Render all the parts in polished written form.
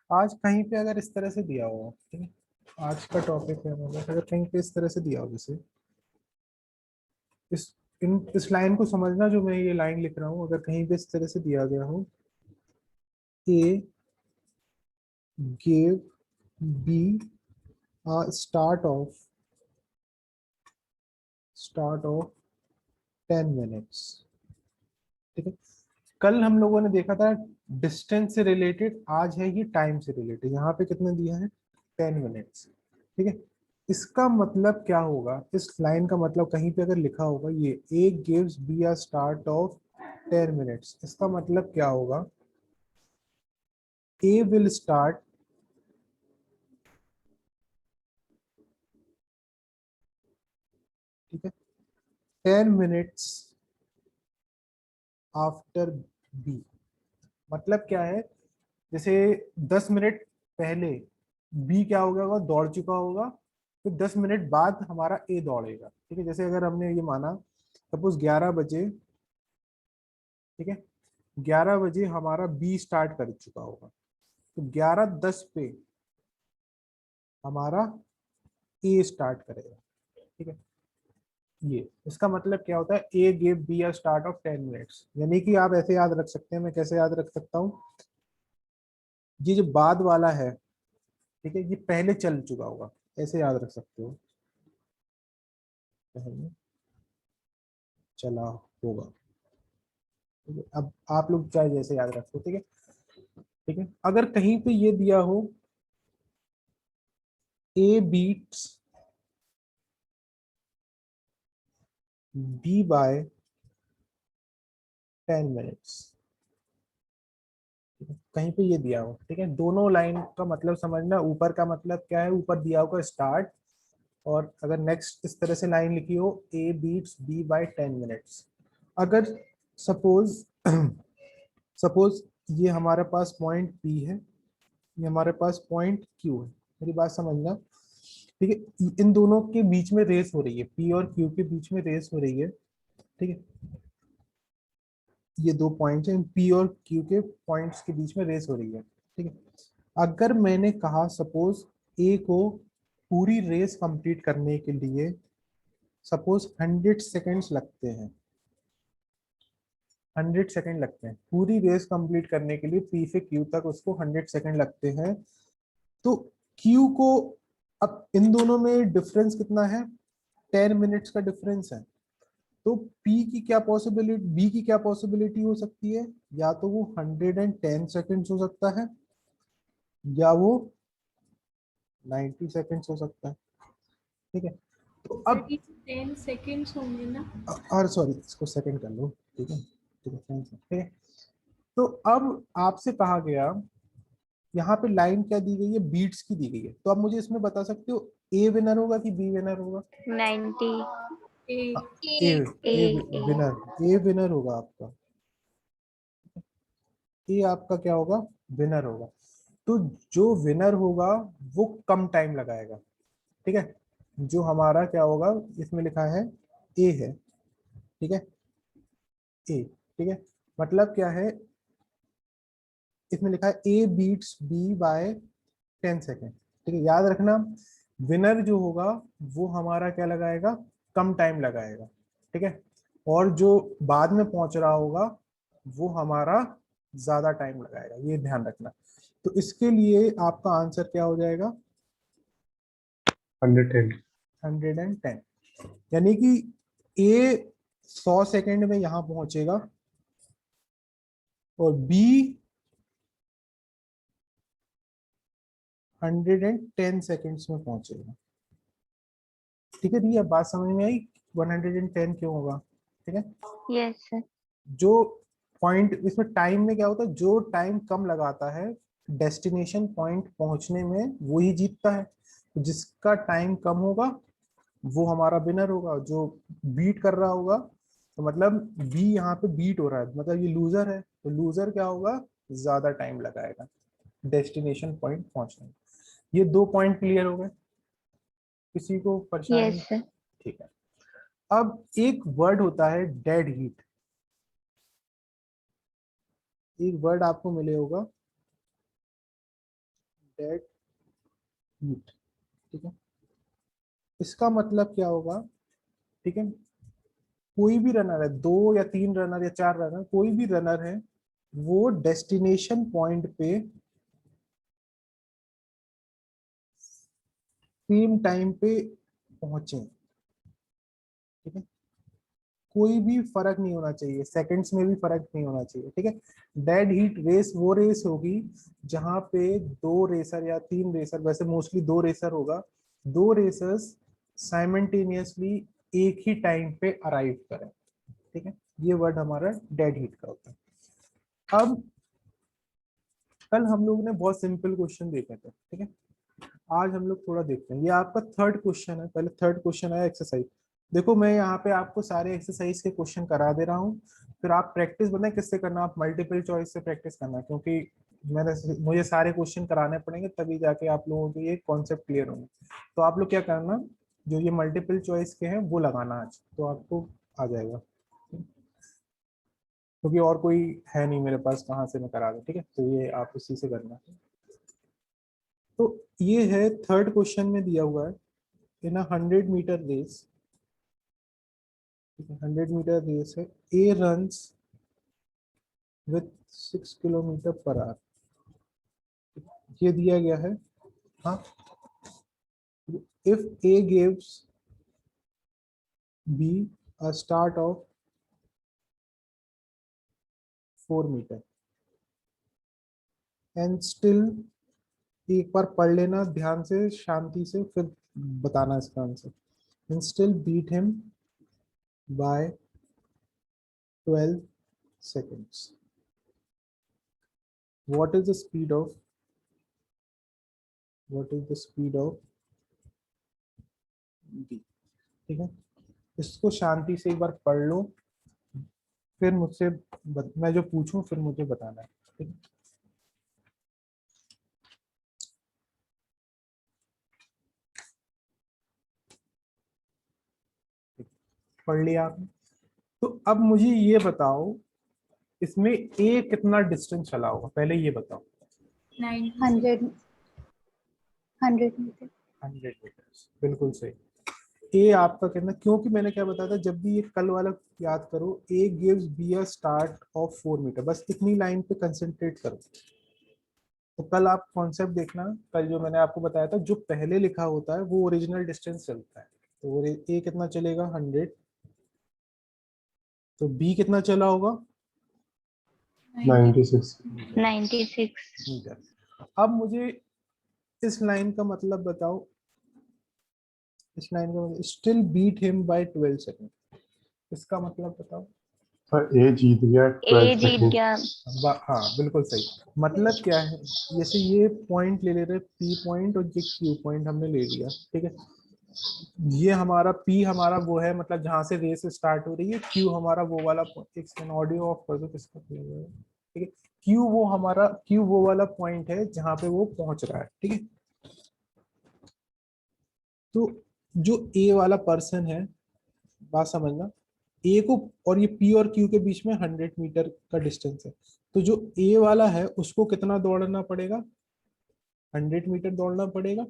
आज कहीं पे अगर इस तरह से दिया हो, ठीक है, आज का टॉपिक है हमारा, अगर कहीं पे इस तरह से दिया हो, जैसे इस इस लाइन को समझना, जो मैं ये लाइन लिख रहा हूँ, अगर कहीं पे इस तरह से दिया गया हो, A gave B start of 10 minutes, ठीक है। कल हम लोगों ने देखा था डिस्टेंस से रिलेटेड, आज है ये टाइम से रिलेटेड। यहाँ पे कितने दिया है? 10 मिनट्स, ठीक है। इसका मतलब क्या होगा? इस लाइन का मतलब कहीं पे अगर लिखा होगा ये ए gives B a start of 10 minutes, इसका मतलब क्या होगा? ए विल स्टार्ट, ठीक है, 10 मिनट्स आफ्टर बी। मतलब क्या है? जैसे 10 मिनट पहले बी क्या हो गया होगा? दौड़ चुका होगा। फिर 10 मिनट बाद हमारा ए दौड़ेगा, ठीक है। जैसे अगर हमने ये माना, सपोज 11 बजे, ठीक है, 11 बजे हमारा बी स्टार्ट कर चुका होगा, तो 11:10 पे हमारा ए स्टार्ट करेगा, ठीक है। ये इसका मतलब क्या होता है? A give B a start of 10 minutes, यानी कि आप ऐसे याद रख सकते हैं। मैं कैसे याद रख सकता हूँ? ये जो बाद वाला है, ठीक है, ये पहले चल चुका होगा, ऐसे याद रख सकते हो, पहले चला होगा, ठीक है। अब आप लोग चाहे जैसे याद रखो, ठीक है, ठीक है। अगर कहीं पे ये दिया हो A beats B by 10 minutes, कहीं पे ये दिया हो, ठीक है। दोनों लाइन का मतलब समझना, ऊपर का मतलब क्या है? ऊपर दिया होगा स्टार्ट, और अगर नेक्स्ट इस तरह से लाइन लिखी हो A beats B by 10 minutes. अगर सपोज सपोज ये हमारे पास पॉइंट पी है, ये हमारे पास पॉइंट क्यू है, मेरी बात समझना, ठीक है। इन दोनों के बीच में रेस हो रही है, पी और क्यू के बीच में रेस हो रही है, ठीक है। ये दो पॉइंट्स हैं, पी और क्यू के पॉइंट्स के बीच में रेस हो रही है, ठीक है। अगर मैंने कहा सपोज ए को पूरी रेस कंप्लीट करने के लिए सपोज 100 सेकेंड्स लगते हैं, 100 सेकेंड लगते हैं पूरी रेस कंप्लीट करने के लिए, पी से क्यू तक उसको 100 सेकेंड लगते हैं, तो क्यू को, अब इन दोनों में डिफरेंस कितना है? 10 मिनट्स का डिफरेंस है। तो पी की क्या पॉसिबिलिटी, बी की क्या पॉसिबिलिटी हो सकती है? या तो वो 110 सेकेंड्स हो सकता है, या वो 90 सेकेंड्स हो सकता है, ठीक है। तो अब 10 सेकेंड्स होंगे ना? और सॉरी, इसको सेकंड कर लो, ठीक है, ठीक है, ठीक है। तो अब आपसे कहा गया, यहाँ पे लाइन क्या दी गई है? बीट्स की दी गई है। तो अब मुझे इसमें बता सकते हो ए विनर होगा कि बी विनर होगा? 90 ए ए ए ए ए विनर, ए विनर होगा आपका, ए आपका क्या होगा? विनर होगा। तो जो विनर होगा वो कम टाइम लगाएगा, ठीक है। जो हमारा क्या होगा, इसमें लिखा है ए है, ठीक है, ए, ठीक है। मतलब क्या है? इसमें लिखा है A beats B by 10 second, ठीक है। याद रखना, विनर जो होगा वो हमारा क्या लगाएगा? कम टाइम लगाएगा, ठीक है। और जो बाद में पहुंच रहा होगा वो हमारा ज्यादा टाइम लगाएगा, ये ध्यान रखना। तो इसके लिए आपका आंसर क्या हो जाएगा? 110। 110, यानी कि ए 100 सेकेंड में यहां पहुंचेगा और बी 110 सेकेंड्स में पहुंचेगा, ठीक है। दी अब बात समझ में आई? 110 क्यों होगा, ठीक है। Yes sir. जो पॉइंट इसमें टाइम में क्या होता है, जो टाइम कम लगाता है डेस्टिनेशन पॉइंट पहुंचने में वो ही जीतता है। तो जिसका टाइम कम होगा वो हमारा विनर होगा। जो बीट कर रहा होगा, तो मतलब बी यहाँ पे बीट हो रहा है, मतलब ये लूजर है, तो लूजर क्या होगा? ज्यादा टाइम लगाएगा डेस्टिनेशन पॉइंट पहुंचने में। ये दो पॉइंट क्लियर हो गए, किसी को परेशानी? Yes sir. ठीक है। अब एक वर्ड होता है डेड हीट, एक वर्ड आपको मिले होगा डेड हीट, ठीक है। इसका मतलब क्या होगा, ठीक है, कोई भी रनर है, 2 या 3 रनर या 4 रनर, कोई भी रनर है, वो डेस्टिनेशन पॉइंट पे सेम टाइम पे पहुंचे, ठीक है। कोई भी फर्क नहीं होना चाहिए, सेकंड्स में भी फर्क नहीं होना चाहिए, ठीक है। डेड हीट रेस वो रेस होगी जहां पे 2 रेसर या 3 रेसर, वैसे मोस्टली 2 रेसर होगा, 2 रेसर्स साइमल्टेनियसली एक ही टाइम पे अराइव करें, ठीक है। ये वर्ड हमारा डेड हीट का होता है। अब कल हम लोग ने बहुत सिंपल क्वेश्चन देखे थे, ठीक है। आज हम लोग थोड़ा देखते हैं, ये आपका थर्ड क्वेश्चन है, पहले थर्ड क्वेश्चन है एक्सरसाइज। देखो मैं यहाँ पे आपको सारे एक्सरसाइज के क्वेश्चन करा दे रहा हूँ, फिर आप प्रैक्टिस बताएं किससे करना, आप मल्टीपल चॉइस से प्रैक्टिस करना, क्योंकि मुझे सारे क्वेश्चन कराने पड़ेंगे तभी जाके आप लोगों के ये कॉन्सेप्ट क्लियर होंगे। तो आप लोग क्या करना, जो ये मल्टीपल चॉइस के हैं वो लगाना आज, तो आपको आ जाएगा, क्योंकि और कोई है नहीं मेरे पास, कहाँ से मैं करा दूं, ठीक है। तो ये आप उसी से करना। तो ये है थर्ड क्वेश्चन में दिया हुआ है, in 100 metre race, 100 metre race है, A runs with 6 kilometre per hour, ये दिया गया है। हाँ, if A gives B a start of 4 metre and still, एक बार पढ़ लेना ध्यान से शांति से, फिर बताना इसका answer, and still beat him by 12 seconds, what is the speed of, what is the speed of b, ठीक है। इसको शांति से एक बार पढ़ लो, फिर मुझसे मैं जो पूछूं फिर मुझे बताना है, ठीक है। पढ़ लिया आपने, तो अब मुझे ये बताओ, इसमें ए कितना डिस्टेंस चला होगा, पहले ये बताओ। 96 100 मीटर। 100 मीटर, बिल्कुल सही। ए आपका कहना, क्योंकि मैंने क्या बताया था, जब भी ये कल वाला याद करो, A gives B a start of 4 meter, बस इतनी लाइन पे कंसंट्रेट करो। तो कल आप कॉन्सेप्ट देखना, कल जो मैंने आपको बताया था, जो पहले लिखा होता है वो ओरिजिनल डिस्टेंस चलता है, तो ए कितना चलेगा 100, तो बी कितना चला होगा 96 मीटर। अब मुझे इस लाइन का मतलब बताओ, इस लाइन का मतलब still beat him by 12 second, इसका मतलब बताओ। ए जीत गया 12 सेकंड। हाँ बिल्कुल सही। मतलब क्या है, जैसे ये पॉइंट ले रहे पी पॉइंट और ये क्यू पॉइंट हमने ले लिया, ठीक है। ये हमारा पी हमारा वो है, मतलब जहां से रेस स्टार्ट हो रही है, क्यू हमारा वो वाला, एक सेकंड ऑडियो ऑफ कर दो किसका, ठीक है। क्यू वो हमारा, क्यू वो वाला पॉइंट है जहां पे वो पहुंच रहा है, ठीक है। तो जो ए वाला पर्सन है, बात समझना, ए को और ये पी और क्यू के बीच में 100 मीटर का डिस्टेंस है, तो जो ए वाला है उसको कितना दौड़ना पड़ेगा, 100 मीटर दौड़ना पड़ेगा,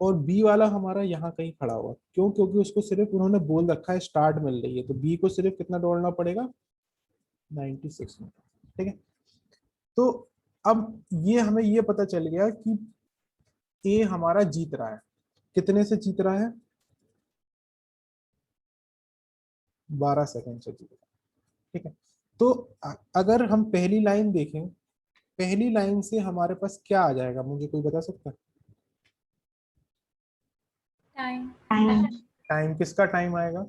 और बी वाला हमारा यहाँ कहीं खड़ा हुआ, क्यों, क्योंकि उसको सिर्फ उन्होंने बोल रखा है स्टार्ट मिल रही है, तो बी को सिर्फ कितना दौड़ना पड़ेगा 96 मीटर, ठीक है। तो अब ये हमें ये पता चल गया कि ए हमारा जीत रहा है, कितने से जीत रहा है, 12 सेकंड से जीत रहा है, ठीक है। तो अगर हम पहली लाइन देखें, पहली लाइन से हमारे पास क्या आ जाएगा, मुझे कोई बता सकता है। टाइम टाइम किसका टाइम आएगा,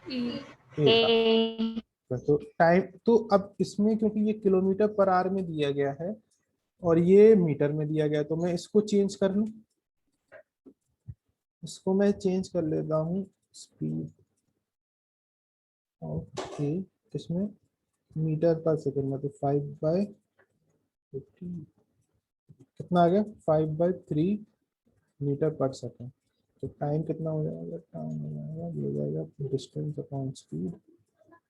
ए ए का। तो टाइम, तो अब इसमें क्योंकि ये किलोमीटर पर आवर में दिया गया है और ये मीटर में दिया गया है, तो मैं इसको चेंज कर लूं, इसको मैं चेंज कर लेता हूँ, स्पीड ऑफ ए, इसमें मीटर पर सेकंड में, तो 5/50, कितना आ गया 5/3 मीटर पर सेकंड। तो टाइम कितना हो जाएगा, टाइम हो जाएगा, ये हो जाएगा डिस्टेंस अपॉन स्पीड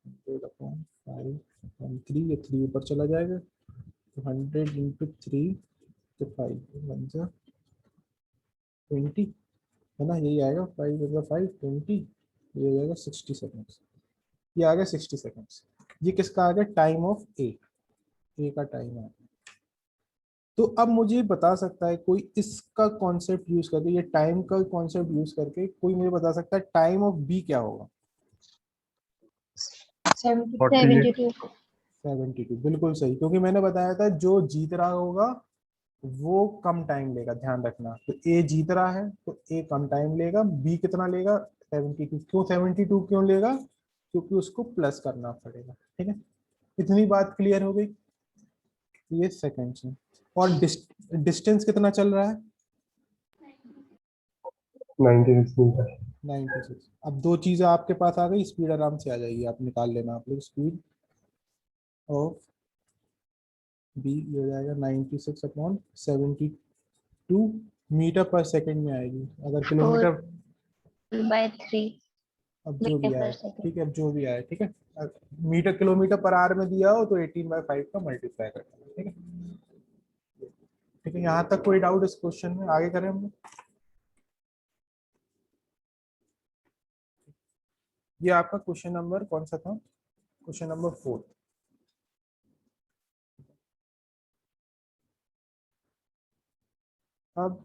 100/5/3, ये 3 ऊपर चला जाएगा, तो 100 × 3 तो 5 1 जा 20 है ना, यही आएगा 5 1 5 20, ये हो जाएगा 60 सेकेंड्स। ये आ गया 60 सेकेंड्स। ये किसका आ गया, टाइम ऑफ ए का टाइम आ गया। तो अब मुझे बता सकता है कोई इसका कॉन्सेप्ट यूज करके, ये टाइम का कॉन्सेप्ट यूज करके कोई मुझे बता सकता है टाइम ऑफ बी क्या होगा। 48। 72, बिल्कुल सही, क्योंकि मैंने बताया था जो जीत रहा होगा वो कम टाइम लेगा, ध्यान रखना। तो ए जीत रहा है तो ए कम टाइम लेगा, बी कितना लेगा 72। क्यों 72 क्यों लेगा, क्योंकि उसको प्लस करना पड़ेगा। ठीक है, इतनी बात क्लियर हो गई। ये सेकंड्स में। और डिस्टेंस कितना चल रहा है 96 मीटर। 96। अब दो चीजें आपके पास आ गई, स्पीड आराम से आ जाएगी, आप निकाल लेना आप लोग। स्पीड ऑफ बी ये हो जाएगा 96 अपॉन 72 मीटर पर सेकंड में आएगी। अगर किलोमीटर 4/3 अब जो भी मीटर आए, पर सेकंड। ठीक है, अब जो भी आए, ठीक है। मीटर किलोमीटर पर आवर में दिया हो तो 18/5 का मल्टीप्लाई करना है, ठीक है। ठीक है, यहाँ तक कोई डाउट इस क्वेश्चन में, आगे करें हम लोग। ये आपका क्वेश्चन नंबर कौन सा था, क्वेश्चन नंबर 4। अब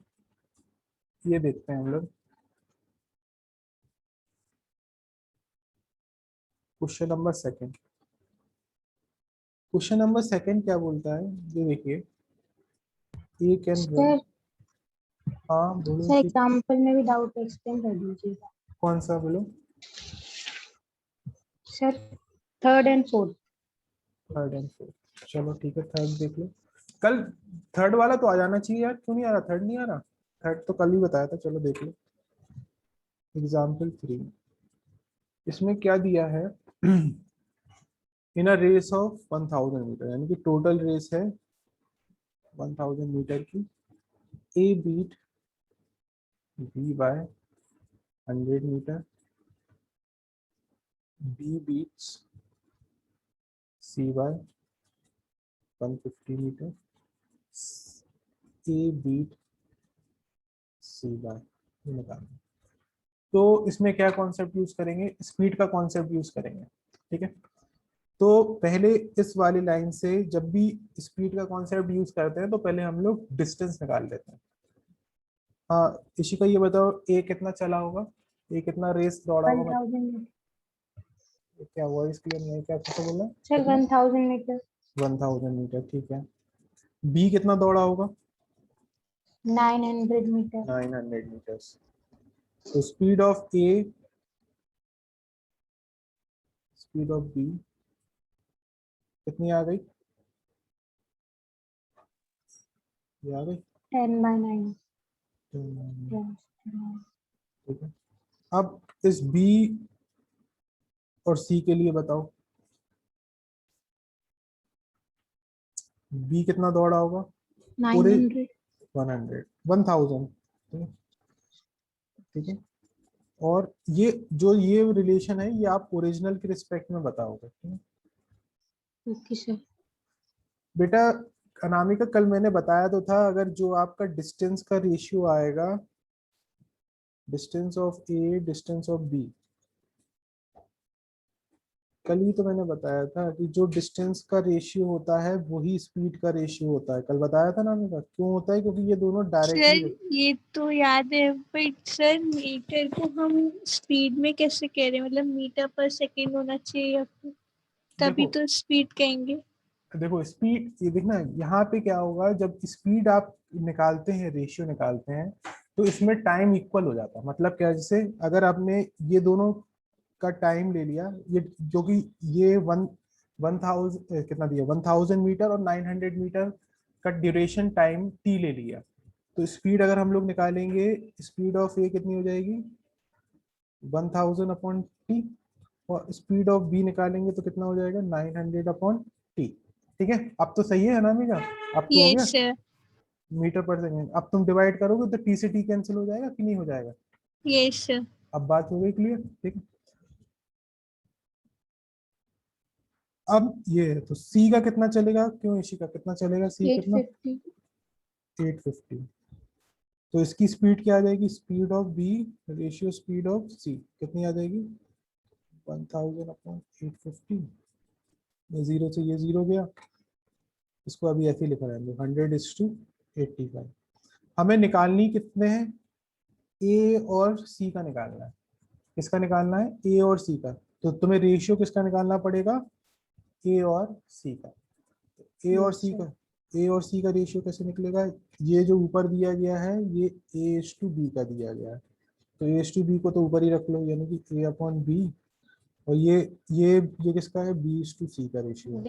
ये देखते हैं हम लोग question number second. Question number second क्या बोलता है, ये देखिए। ए कैन रन, सर हाँ बोलो सर जी। एग्जाम्पल में भी डाउट एक्सप्लेन कर दीजिएगा कौन सा बोलो। Sir. Third and fourth. Third and fourth, चलो ठीक है, थर्ड देख लो। कल थर्ड वाला तो आ जाना चाहिए यार, क्यों नहीं आ रहा, थर्ड नहीं आ रहा। थर्ड तो कल ही बताया था, चलो देख लो। एग्जाम्पल 3, इसमें क्या दिया है in a race of 1000 metre, यानी कि टोटल रेस है 1000 मीटर की। A beat B by 100 metre, B beats C by 150 metre, A beat C by, ये निकालना। तो इसमें क्या कॉन्सेप्ट यूज करेंगे, स्पीड का कॉन्सेप्ट यूज करेंगे। ठीक है, तो पहले इस वाली लाइन से जब भी स्पीड का कॉन्सेप्ट यूज करते हैं तो पहले हम लोग डिस्टेंस निकाल लेते हैं। हाँ इसी का ये बताओ, ए कितना चला होगा, ए कितना रेस दौड़ा होगा, 1000 क्या वॉइस क्लियर नहीं है, क्या कैसे बोला, सर 1000 मीटर। 1000 मीटर, ठीक है। बी कितना दौड़ा होगा 900 मीटर। 900 मीटर्स। तो speed of A, speed of B कितनी आ गई, ये आ गई 10/9। ठीक है। अब इस बी और सी के लिए बताओ, बी कितना दौड़ा होगा पूरे 900। 100 1000, ठीक है। और ये जो ये रिलेशन है ये आप ओरिजिनल के रिस्पेक्ट में बताओगे, ठीक है ओके सर। बेटा। अनामिका कल मैंने बताया तो था, अगर जो आपका डिस्टेंस का रेशियो आएगा, distance of A distance of B, कल ही तो मैंने बताया था कि जो डिस्टेंस का रेशियो होता है वही स्पीड का रेशियो होता है। कल बताया था ना अनामिका, क्यों होता है, क्योंकि ये दोनों सर डायरेक्टली। ये तो याद है, बट सर मीटर को हम स्पीड में कैसे कह रहे हैं, मतलब मीटर पर सेकंड होना चाहिए या फिर तभी देखो तो स्पीड कहेंगे। देखो स्पीड, ये देखना यहाँ पे क्या होगा, जब स्पीड आप निकालते हैं, रेशियो निकालते हैं, तो इसमें टाइम इक्वल हो जाता है। मतलब क्या, जैसे अगर आपने ये दोनों का टाइम ले लिया, ये जो कि ये 1000 कितना दिया 1000 मीटर और 900 मीटर का ड्यूरेशन टाइम टी ले लिया, तो स्पीड अगर हम लोग निकालेंगे, स्पीड ऑफ ए कितनी हो जाएगी 1000 अपॉन टी, और स्पीड ऑफ बी निकालेंगे तो कितना हो जाएगा 900 अपॉन टी। ठीक है, अब तो सही है अनामिका, अब तो हो गया यस सर। मीटर पर सेकेंड। अब तुम डिवाइड करोगे तो टी से टी कैंसिल हो जाएगा कि नहीं हो जाएगा। Yes sir. अब बात हो गई क्लियर, ठीक है। अब ये है तो सी का कितना चलेगा, क्यों इसी का कितना चलेगा, सी कितना 850। 850। तो इसकी स्पीड क्या आ जाएगी, speed of B ratio speed of C कितनी आ जाएगी, 1000/850। ये जीरो से ये जीरो गया, इसको अभी ऐसे ही लिखा रहेंगे 100:85। हमें निकालनी कितने हैं, ए और सी का निकालना है। किसका निकालना है, ए और सी का। तो तुम्हें रेशियो किसका निकालना पड़ेगा, ए और सी का। ए और Yes, सी sir. का, ए और सी का रेशियो कैसे निकलेगा, ये जो ऊपर दिया गया है ये A/B का दिया गया है, तो A/B को तो ऊपर ही रख लो, यानी कि A/B। और ये किसका है, B/C का रेशियो है,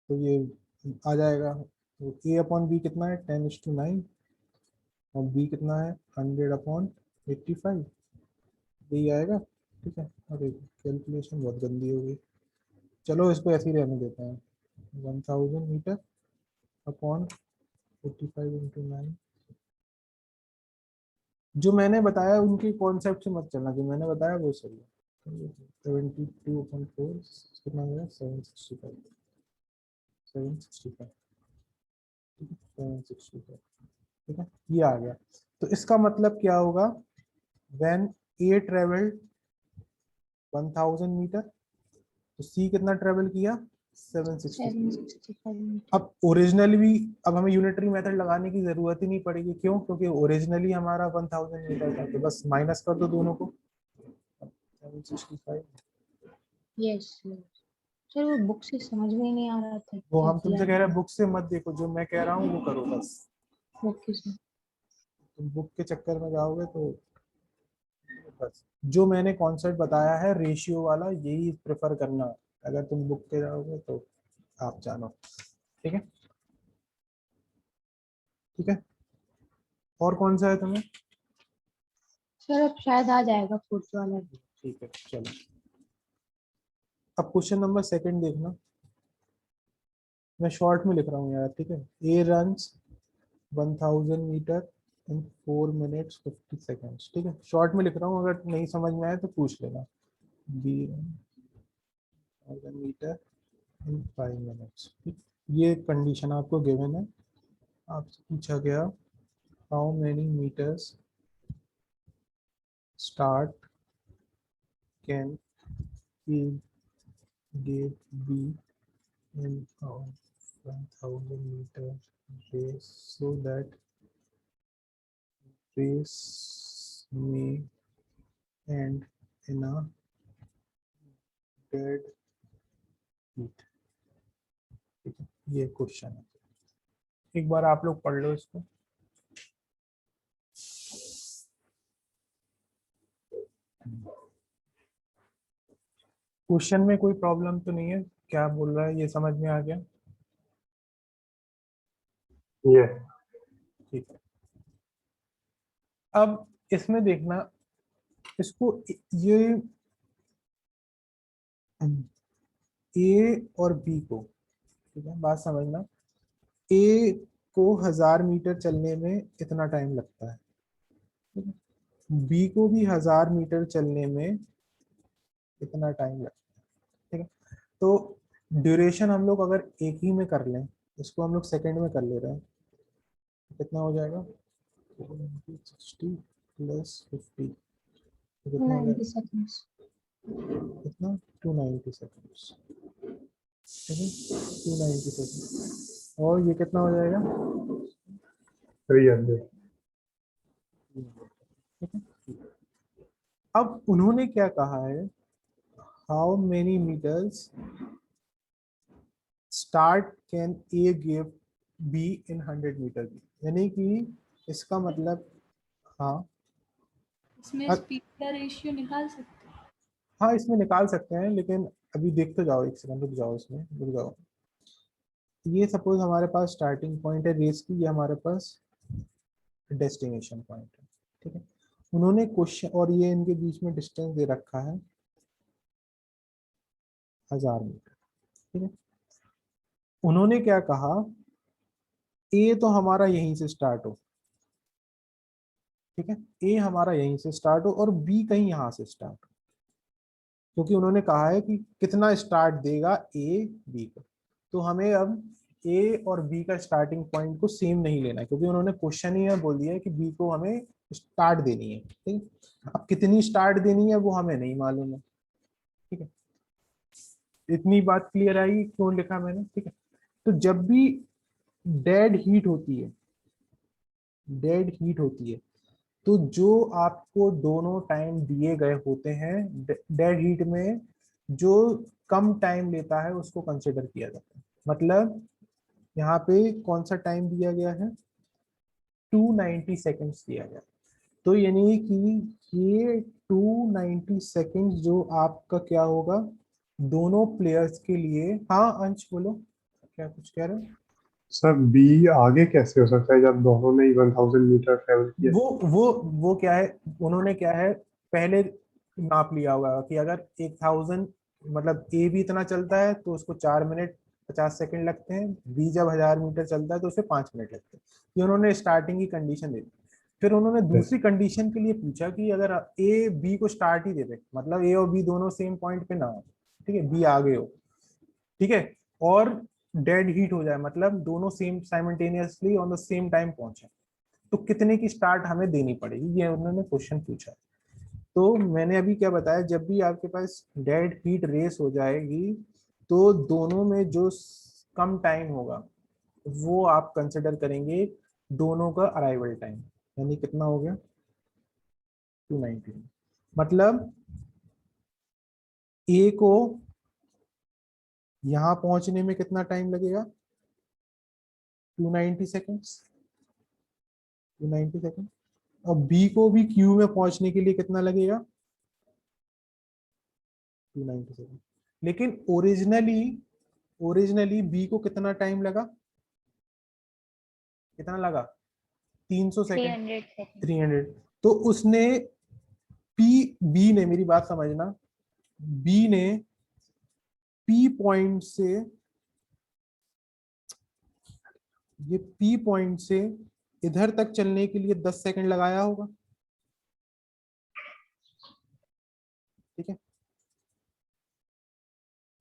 तो ये आ जाएगा। तो A/B कितना है, 10:9, और B कितना है, 100/85, यही आएगा। ठीक है, अरे कैलकुलेशन बहुत गंदी हो गई, चलो इसको ऐसे ही रहने देते हैं। 1000 मीटर अपॉन 85/9। जो मैंने बताया उनके कॉन्सेप्ट से मत चलना, जो मैंने बताया वो सही है। 72/4 कितना हो गया, 765, 765, 765। ठीक है, ये आ गया। तो इसका मतलब क्या होगा, व्हेन ए ट्रेवल्ड 1000 मीटर, तो सी कितना ट्रेवल किया, 765। 765. अब ओरिजिनली भी, अब हमें यूनिटरी मेथड लगाने की जरूरत ही नहीं पड़ेगी, क्यों, क्योंकि ओरिजिनली हमारा 1000 मीटर था, तो बस माइनस कर दो दोनों को। 765, Yes, sir. सर वो बुक से समझ में ही नहीं आ रहा था वो क्या हम तुमसे किया कह रहे हैं बुक से मत देखो, जो मैं कह रहा हूँ वो करो बस। है। Okay sir. तुम बुक के चक्कर में जाओगे तो बस, जो मैंने कॉन्सेप्ट बताया है रेशियो वाला यही प्रेफर करना, अगर तुम बुक के जाओगे तो आप जानो। ठीक है, ठीक है, और कौन सा है तुम्हें, सर अब शायद आ जाएगा फोर्थ वाला. ठीक है चलो। अब क्वेश्चन नंबर सेकंड देखना, मैं शॉर्ट में लिख रहा हूँ यार, ठीक है। A runs 1000 metre in 4 minutes 50 seconds, ठीक है, शॉर्ट में लिख रहा हूँ, अगर नहीं समझ में आए तो पूछ लेना। बी 1000 मीटर इन 5 minutes, ठीक? ये कंडीशन आपको गिवन है, आपसे पूछा गया how many meters start can A give B in our 1000 meter race so that race may end in a dead heat। ठीक है, ये क्वेश्चन है, एक बार आप लोग पढ़ लो इसको। क्वेश्चन में कोई प्रॉब्लम तो नहीं है, क्या बोल रहा है ये समझ में आ गया, Yes. ठीक है। अब इसमें देखना, इसको ये ए और बी को, ठीक है, बात समझना, ए को 1000 मीटर चलने में इतना टाइम लगता है, ठीक है, बी को भी 1000 मीटर चलने में इतना टाइम लगता है, ठीक है। तो ड्यूरेशन हम लोग अगर एक ही में कर लें, इसको हम लोग सेकंड में कर ले रहे हैं, तो कितना हो जाएगा, 60 + 50, तो कितना हो 90 जाएगा, seconds. कितना, 290 सेकंड्स, ठीक है, 290 सेकंड। और ये कितना हो जाएगा, 300. ठीक है। अब उन्होंने क्या कहा है, how many meters start can A give B in 100 meter, यानी कि इसका मतलब, हाँ इसमें हाँ, स्पीड का रेशियो निकाल सकते हैं। हाँ इसमें निकाल सकते हैं, लेकिन अभी देखते जाओ, एक सेकंड रुक जाओ, इसमें रुक जाओ। ये सपोज हमारे पास स्टार्टिंग पॉइंट है रेस की, ये हमारे पास डेस्टिनेशन पॉइंट है, ठीक है। उन्होंने क्वेश्चन, और ये इनके बीच में डिस्टेंस दे रखा है 1000 मीटर, ठीक है। उन्होंने क्या कहा, ए तो हमारा यहीं से स्टार्ट हो, ठीक है, ए हमारा यहीं से स्टार्ट हो और बी कहीं यहाँ से स्टार्ट हो, क्योंकि उन्होंने कहा है कि कितना स्टार्ट देगा ए बी को। तो हमें अब ए और बी का स्टार्टिंग पॉइंट को सेम नहीं लेना है, क्योंकि उन्होंने क्वेश्चन ही बोल दिया है कि बी को हमें स्टार्ट देनी है, ठीक। अब कितनी स्टार्ट देनी है वो हमें नहीं मालूम है, ठीक है। इतनी बात क्लियर आई क्यों लिखा मैंने, ठीक है। तो जब भी डेड हीट होती है, डेड हीट होती है, तो जो आपको दोनों टाइम दिए गए होते हैं, डेड हीट में जो कम टाइम लेता है उसको कंसिडर किया जाता है। मतलब यहाँ पे कौन सा टाइम दिया गया है, 290 सेकेंड्स दिया गया। तो यानी कि ये 290 सेकेंड्स जो आपका क्या होगा दोनों प्लेयर्स के लिए। हाँ अंश बोलो, क्या कुछ कह रहे हो? सर बी आगे कैसे हो सकता है जब दोनों ने 1000 मीटर ट्रेवल किया? वो क्या है, उन्होंने क्या है पहले नाप लिया होगा कि अगर 1000 मतलब ए भी इतना चलता है तो उसको 4 मिनट 50 सेकंड लगते हैं, बी जब 1000 मीटर चलता है तो उसे 5 मिनट लगते हैं। ये उन्होंने स्टार्टिंग की कंडीशन दे दी। फिर उन्होंने दूसरी कंडीशन के लिए पूछा कि अगर ए बी को स्टार्ट ही दे दे, मतलब ए और बी दोनों सेम पॉइंट पे ना हो, ठीक है, बी आगे हो, ठीक है, और डेड हीट हो जाए, मतलब दोनों same simultaneously on the same time पहुंचे, तो कितने की स्टार्ट हमें देनी पड़ेगी, ये उन्होंने क्वेश्चन पूछा। तो मैंने अभी क्या बताया, जब भी आपके पास डेड हीट रेस हो जाएगी तो दोनों में जो कम टाइम होगा वो आप कंसिडर करेंगे दोनों का अराइवल टाइम, यानी कितना हो गया 290। मतलब ए को यहां पहुंचने में कितना टाइम लगेगा, 290 सेकेंड्स, 290 सेकेंड। और बी को भी क्यू में पहुंचने के लिए कितना लगेगा, 290 सेकेंड। लेकिन ओरिजिनली बी को कितना टाइम लगा, कितना लगा 300 सेकेंड, 300 सेकंड। 300। तो उसने बी ने, मेरी बात समझना, बी ने पी पॉइंट से, ये पी पॉइंट से इधर तक चलने के लिए 10 सेकंड लगाया होगा, ठीक है।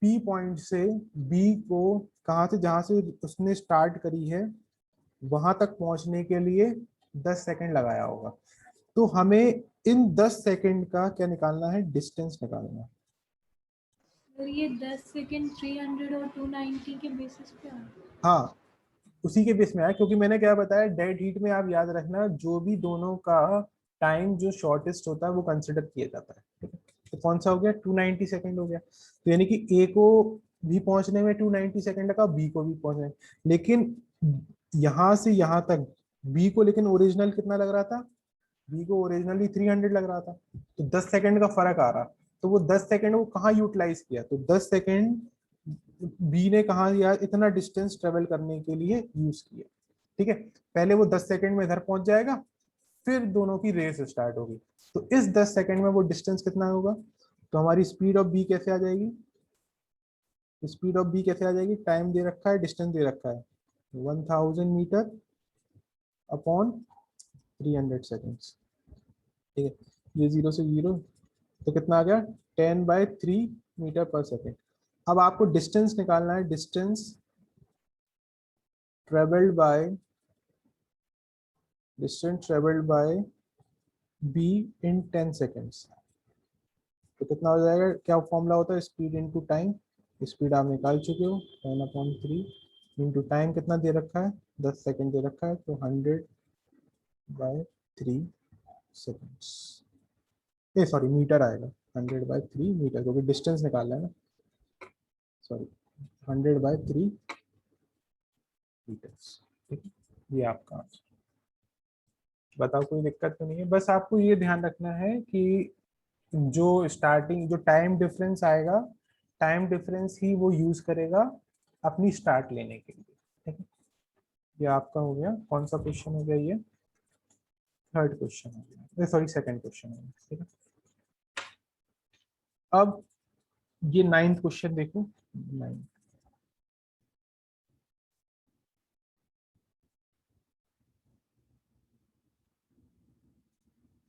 पी पॉइंट से बी को कहां से, जहां से उसने स्टार्ट करी है वहां तक पहुंचने के लिए 10 सेकंड लगाया होगा। तो हमें इन 10 सेकंड का क्या निकालना है, डिस्टेंस निकालना है। और ये 10 सेकंड 300 और 290 के बेसिस पे आ हाँ उसी के बेस में आया, क्योंकि मैंने क्या बताया डेड हीट में आप याद रखना जो भी दोनों का टाइम जो शॉर्टेस्ट होता है वो कंसिडर किया जाता है, ठीक है। तो कौन सा हो गया 290 सेकंड हो गया। तो यानी कि ए को भी पहुंचने में 290 सेकंड लगा, बी को भी पहुंचने में। लेकिन यहां से यहां तक बी को लेकिन ओरिजिनल कितना लग रहा था, बी को ओरिजिनली 300 लग रहा था, तो 10 सेकंड का फर्क आ रहा। तो वो 10 सेकंड वो कहाँ यूटिलाइज किया, तो 10 सेकंड बी ने कहा यार इतना डिस्टेंस ट्रेवल करने के लिए यूज किया, ठीक है। पहले वो 10 सेकंड में इधर पहुंच जाएगा, फिर दोनों की रेस स्टार्ट होगी। तो इस 10 सेकंड में वो डिस्टेंस कितना होगा, तो हमारी स्पीड ऑफ बी कैसे आ जाएगी, स्पीड ऑफ बी कैसे आ जाएगी, टाइम दे रखा है, डिस्टेंस दे रखा है, 1000 मीटर अपॉन 300 सेकेंड्स, ठीक है। ये 0 से 0, तो कितना आ गया 10/3 मीटर पर सेकेंड। अब आपको डिस्टेंस निकालना है, distance travelled by, distance travelled by be in 10 seconds. तो कितना हो जाएगा, क्या फॉर्मूला होता है, स्पीड इनटू टाइम। स्पीड आप निकाल चुके हो, 10/3 इंटू टाइम कितना दे रखा है, 10 सेकेंड दे रखा है, तो 100/3 सेकेंड्स, ए सॉरी मीटर आएगा, 100/3 मीटर, क्योंकि डिस्टेंस निकालना है ना, सॉरी 100/3 मीटर्स, ठीक है। ये आपका आंसर। बताओ कोई दिक्कत तो नहीं है, बस आपको ये ध्यान रखना है कि जो स्टार्टिंग जो टाइम डिफरेंस आएगा, टाइम डिफरेंस ही वो यूज करेगा अपनी स्टार्ट लेने के लिए, ठीक है। ये आपका हो गया, कौन सा क्वेश्चन हो गया, ये थर्ड क्वेश्चन हो गया, सॉरी सेकंड क्वेश्चन हो गया, ठीक है। अब ये 9th क्वेश्चन देखो, 9।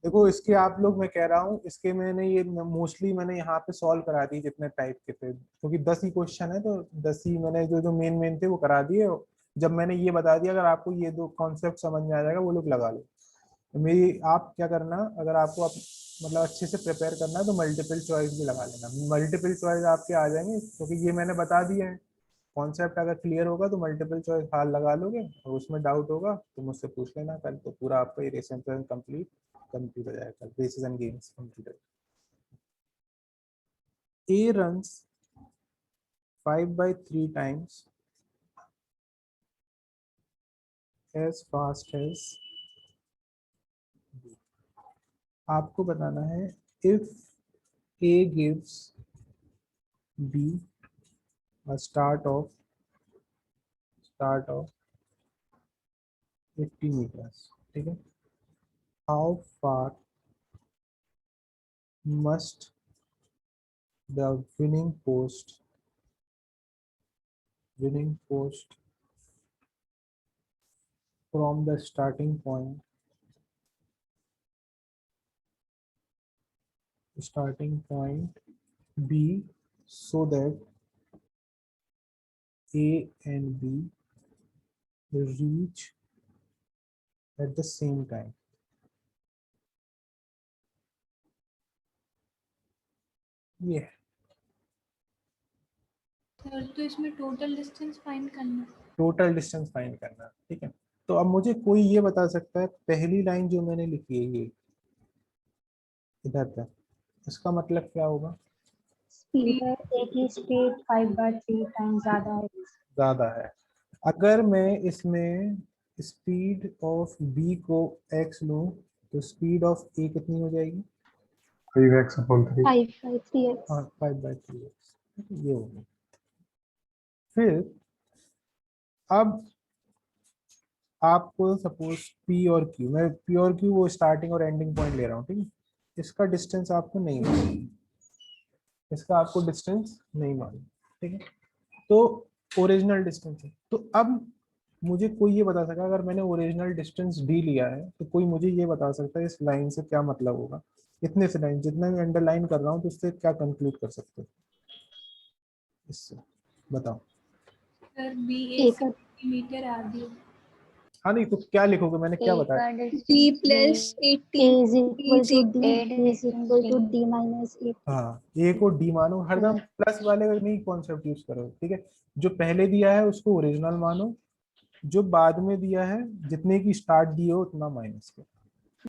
देखो इसके आप लोग, मैं कह रहा हूँ इसके मैंने ये मोस्टली मैंने यहाँ पे सॉल्व करा दी जितने टाइप के थे, क्योंकि 10 ही क्वेश्चन है तो 10 ही मैंने जो जो मेन मेन थे वो करा दिए। जब मैंने ये बता दिया, अगर आपको ये दो कॉन्सेप्ट समझ में आ जाएगा वो लोग लगा लो। तो मेरी आप क्या करना, अगर आपको मतलब अच्छे से प्रिपेयर करना है तो मल्टीपल चॉइस भी लगा लेना। मल्टीपल चॉइस आपके आ जाएंगे क्योंकि ये मैंने बता दिया है। कॉन्सेप्ट अगर क्लियर होगा तो मल्टीपल चॉइस हाल लगा लोगे, और उसमें डाउट होगा तो मुझसे पूछ लेना कल, तो पूरा आपका ये रेशन कंप्लीट कंप्लीट हो जाएगा। Basis and games complete. A runs 5/3 times as fast as B. आपको बताना है if A gives B a start of 50 meters, ठीक है, how far must the winning post from the starting point B so that A and B reach at the same time. ये sir तो इसमें total distance find करना है। Total distance find करना है, ठीक है। तो अब मुझे कोई ये बता सकता है, पहली लाइन जो मैंने लिखी है ये इधर तक, इसका मतलब क्या होगा? स्पीड है, ए की स्पीड 5/3 टाइम्स ज्यादा है। ज्यादा है। अगर मैं इसमें स्पीड ऑफ बी को x लूं तो स्पीड ऑफ ए कितनी हो जाएगी? 5x/3। 5/3x। हाँ 5/3x, ये होगी। फिर अब आपको सपोज P और Q, मैं P और Q वो स्टार्टिंग और एंडिंग पॉइंट ले रहा हूँ, ठीक है। इसका डिस्टेंस आपको नहीं मालूम, इसका आपको डिस्टेंस नहीं मालूम, ठीक है। तो ओरिजिनल डिस्टेंस है। तो अब मुझे कोई ये बता सका, अगर मैंने ओरिजिनल डिस्टेंस डी लिया है तो कोई मुझे ये बता सकता है इस लाइन से क्या मतलब होगा, इतने से लाइन जितना मैं अंडरलाइन कर रहा हूँ तो उससे क्या कंक्लूड कर सकते हो इससे, बताओ। सर बी ए एक से मीटर आगे। हाँ नहीं तो क्या लिखोगे, मैंने क्या बताया? B plus 80 A is equal is to equal D, D is equal to D minus 8। हाँ ए को डी मानो, हरदम प्लस वाले का नहीं कॉन्सेप्ट यूज करो, ठीक है। जो पहले दिया है उसको ओरिजिनल मानो, जो बाद में दिया है जितने की स्टार्ट दी हो उतना माइनस करो,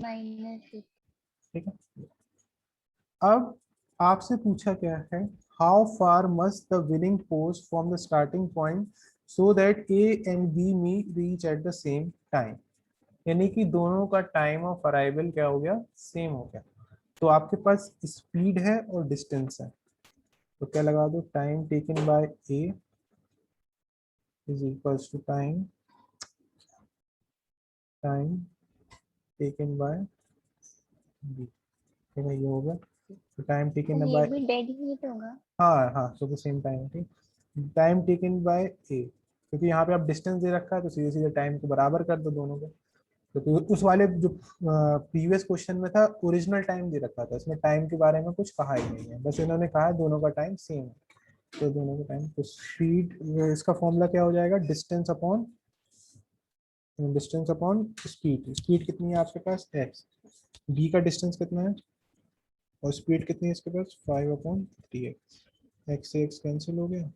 minus ठीक है। अब आपसे पूछा क्या है, how far must the winning post from the starting point so that A and B may reach at the same time, यानी कि दोनों का टाइम ऑफ अराइवल क्या हो गया, सेम हो गया। तो आपके पास स्पीड है और डिस्टेंस है, तो क्या लगा दो, time taken by A is equals to time taken by B, ठीक है, ये हो गया। तो टाइम टेकन बाय, भी डेडिकेट होगा। हाँ हाँ, तो सेम टाइम, ठीक। टाइम टेकन बाय ए, क्योंकि यहाँ पे आप डिस्टेंस दे रखा है तो सीधे सीधे टाइम को बराबर कर दो दोनों को। तो उस वाले जो प्रीवियस क्वेश्चन में था ओरिजिनल टाइम दे रखा था, इसमें टाइम के बारे में कुछ कहा ही नहीं है, बस इन्होंने कहा है दोनों का टाइम सेम है, तो दोनों का टाइम। तो स्पीड, इसका फॉर्मूला क्या हो जाएगा, डिस्टेंस अपॉन स्पीड। स्पीड कितनी है आपके पास, x, b का डिस्टेंस कितना है और स्पीड कितनी है इसके पास, 5/3x। x से x कैंसिल हो गया,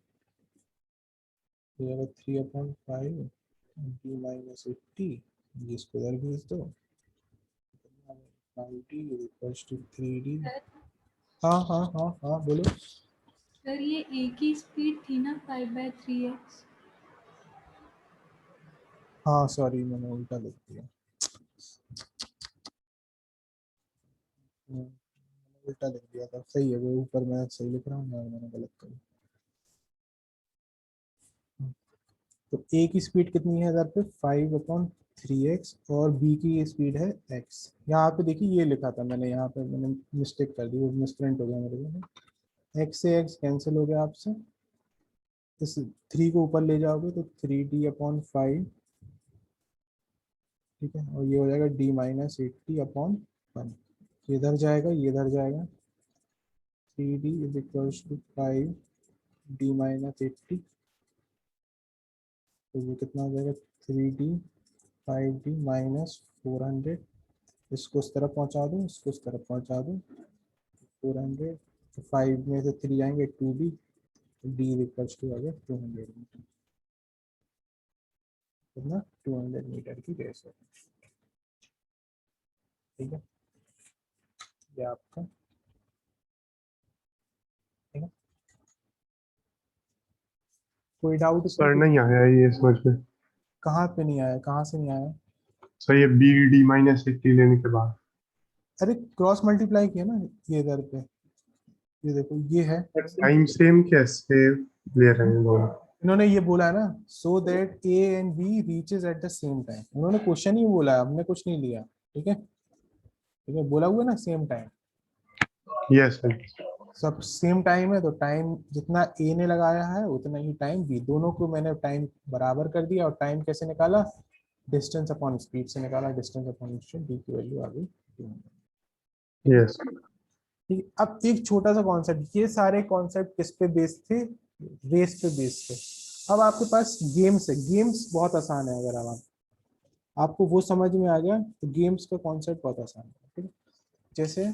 3/5 d माइनस 80, जिसको इधर भेज दो, 5d इक्वल्स टू 3d। हाँ हाँ हाँ हाँ बोलो। सर ये ए की स्पीड थी ना 5/3x। हाँ सॉरी मैंने उल्टा लिख दिया, उल्टा लिख दिया था, सही है वो ऊपर मैं सही लिख रहा हूँ, मैंने गलत कर दिया। तो ए की स्पीड कितनी है इधर पे, 5/3x, और बी की स्पीड है x। यहाँ पे देखिए ये लिखा था मैंने, यहाँ पे मैंने मिस्टेक कर दी, वो मिसप्रिंट हो गया मेरे को। x से x कैंसिल हो गया आपसे, इस 3 को ऊपर ले जाओगे तो 3d/5, ठीक है, और ये हो जाएगा d माइनस 80/1। ये इधर जाएगा, ये इधर जाएगा, 3d is equals to 5d minus 80, तो ये कितना हो जाएगा 3d 5d माइनस 400, इसको इस तरफ पहुंचा दूं, इसको इस तरफ पहुंचा दूं, 400, तो 5 में से 3 आएंगे 2d, d is equals to आ गया 200 मीटर, कितना 200 मीटर की रेस है। ठीक है, ये आपका, ठीक है, कोई डाउट सर नहीं आया ये समझ में। कहाँ पे नहीं आया, कहाँ से नहीं आया? सर ये बी डी माइनस 80 लेने के बाद अरे क्रॉस मल्टीप्लाई किया ना ये इधर पे, ये देखो ये है, टाइम सेम कैसे ले रहे हैं दोनों? इन्होंने ये बोला है ना, so that A and B reaches at the same time, उन्होंने क्वेश्चन ही बोला है, हमने कुछ नहीं लिया। ठीक है, ठीक है, बोला हुआ ना सेम टाइम, यस सर। सब सेम टाइम है, तो टाइम जितना ए ने लगाया है उतना ही टाइम बी, दोनों को मैंने टाइम बराबर कर दिया, और टाइम कैसे निकाला, डिस्टेंस अपॉन स्पीड से निकाला, डिस्टेंस अपॉन स्पीड, डी की वैल्यू आ गई 200। यस ठीक है, अब एक छोटा सा कॉन्सेप्ट, ये सारे कॉन्सेप्ट किस पे बेस्ड थे, रेस पे बेस्ड थे। अब आपके पास गेम्स है, गेम्स बहुत आसान है, अगर अब आपको वो समझ में आ गया तो गेम्स का कॉन्सेप्ट बहुत आसान है। ठीक है, जैसे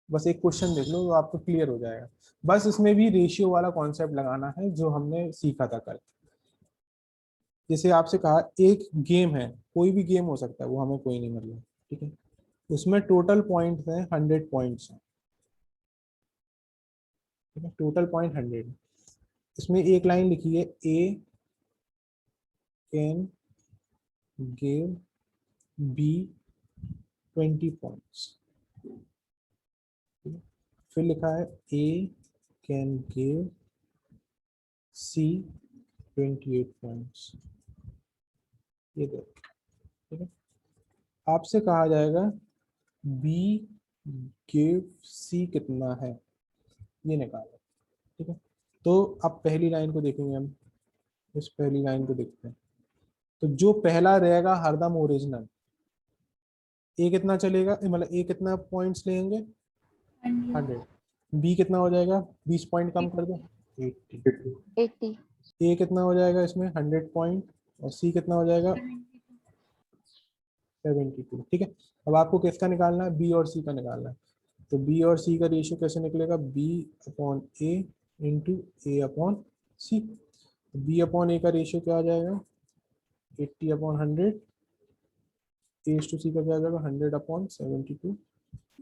बस एक क्वेश्चन देख लो तो आपको क्लियर हो जाएगा, बस इसमें भी रेशियो वाला कॉन्सेप्ट लगाना है जो हमने सीखा था कल। जैसे आपसे कहा एक गेम है, कोई भी गेम हो सकता है, वो हमें कोई नहीं मतलब, ठीक है, उसमें टोटल पॉइंट्स हैं 100 पॉइंट्स हैं, ठीक है, टोटल पॉइंट 100। इसमें एक लाइन लिखी है, ए कैन गिव बी 20 पॉइंट्स, फिर लिखा है ए कैन गिव सी 28 पॉइंट्स। ये देखो, ठीक है, आपसे कहा जाएगा बी गिव सी कितना है, ये निकालो। ठीक है, तो अब पहली लाइन को देखेंगे हम, इस पहली लाइन को देखते हैं, तो जो पहला रहेगा हरदम ओरिजिनल, ए कितना चलेगा, मतलब ए कितना पॉइंट्स लेंगे 100, बी कितना हो जाएगा, 20 पॉइंट कम कर दो 80, 80 ए कितना हो जाएगा इसमें 100 पॉइंट, और सी कितना हो जाएगा 72। ठीक है, अब आपको किसका निकालना है, बी और सी का निकालना है, तो बी और सी का रेशियो कैसे निकलेगा, बी अपॉन ए इंटू ए अपॉन सी, बी अपॉन ए का रेशियो क्या आ जाएगा 80 अपॉन 100, ए टू सी का क्या आ जाएगा 100 अपॉन 72,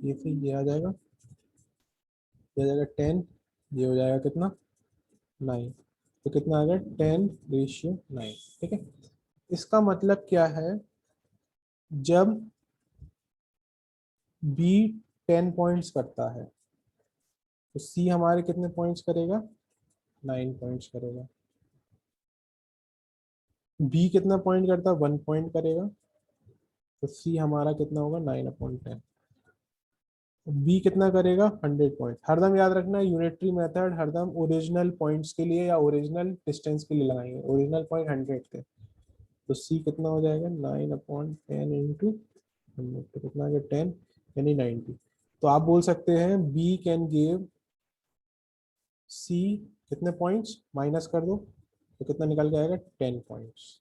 ये फिर ये आ जाएगा, ये आ जाएगा 10, ये हो जाएगा कितना 9, तो कितना आ गया 10:9। ठीक है, इसका मतलब क्या है, जब बी 10 पॉइंट्स करता है तो सी हमारे कितने पॉइंट्स करेगा 9 पॉइंट्स करेगा, बी कितना पॉइंट करता है 1 पॉइंट करेगा, तो सी हमारा कितना होगा 9/10, बी कितना करेगा 100 पॉइंट। हरदम याद रखना यूनिटरी मेथड हरदम ओरिजिनल पॉइंट्स के लिए या ओरिजिनल डिस्टेंस के लिए लगाएंगे, ओरिजिनल पॉइंट 100 थे, तो सी कितना हो जाएगा 9/10 इंटू 100, तो कितना आ गया 10 यानी 90। तो आप बोल सकते हैं बी कैन गिव सी कितने पॉइंट्स, माइनस कर दो तो कितना निकल के आएगा 10 पॉइंट्स,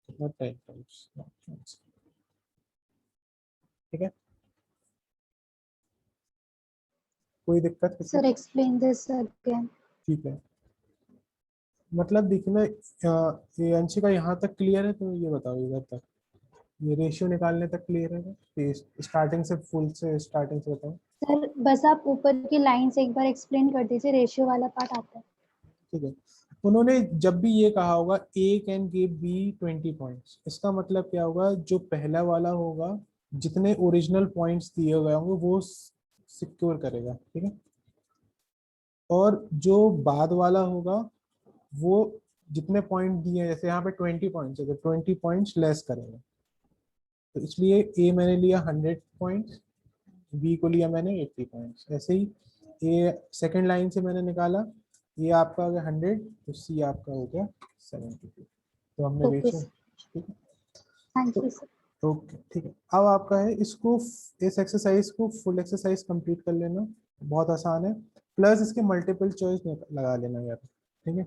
कितना 10 पॉइंट्स। ठीक है, कोई दिक्कत किसी सर को? Explain this again. ठीक है, मतलब देखना, ये अंशिका यहाँ तक क्लियर है, तो ये बताओ इधर तक, ये रेशियो निकालने तक क्लियर है ना, स्टार्टिंग से फुल से स्टार्टिंग से बताओ। सर बस आप ऊपर की लाइंस एक बार एक्सप्लेन कर दीजिए, रेशियो वाला पार्ट आता है। ठीक है, उन्होंने जब भी ये कहा होगा ए कैन गिव बी 20 पॉइंट्स, इसका मतलब क्या होगा, जो पहला वाला होगा जितने ओरिजिनल पॉइंट्स दिए गए होंगे वो सिक्योर करेगा। ठीक है, और जो बाद वाला होगा वो जितने पॉइंट दिए, जैसे यहाँ पे 20 पॉइंट्स है तो 20 पॉइंट्स लेस करेगा, तो इसलिए ए मैंने लिया 100 पॉइंट्स, बी को लिया मैंने 80 पॉइंट्स, ऐसे ही ए सेकंड लाइन से मैंने निकाला, ये आपका हो गया 100, तो सी आपका हो गया 72, तो हमने ओके रेशियो। सर, ठीक है, थैंक तो यू सर। ओके ठीक है। अब आपका है इसको, इस एक्सरसाइज को फुल एक्सरसाइज कंप्लीट कर लेना, बहुत आसान है। प्लस इसके मल्टीपल चॉइस लगा लेना यार, ठीक है,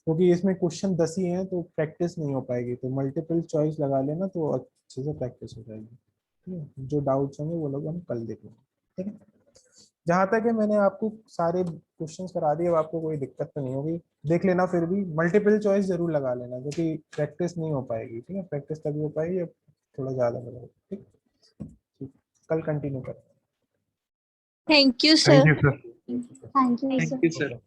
क्योंकि इसमें क्वेश्चन 10 ही हैं तो प्रैक्टिस नहीं हो पाएगी, तो मल्टीपल चॉइस लगा लेना तो अच्छे से प्रैक्टिस हो जाएगी। ठीक है, जो डाउट्स होंगे वो लोग हम कल देख लेंगे। ठीक है, जहाँ तक है मैंने आपको सारे क्वेश्चंस करा दिए, अब आपको कोई दिक्कत तो नहीं होगी, देख लेना। फिर भी मल्टीपल चॉइस जरूर लगा लेना, क्योंकि प्रैक्टिस नहीं हो पाएगी। ठीक है, प्रैक्टिस तभी हो पाएगी जब थोड़ा ज्यादा लगाओ। ठीक, ठीक, कल कंटिन्यू करें। Thank you thank sir. You sir. Thank you thank you sir.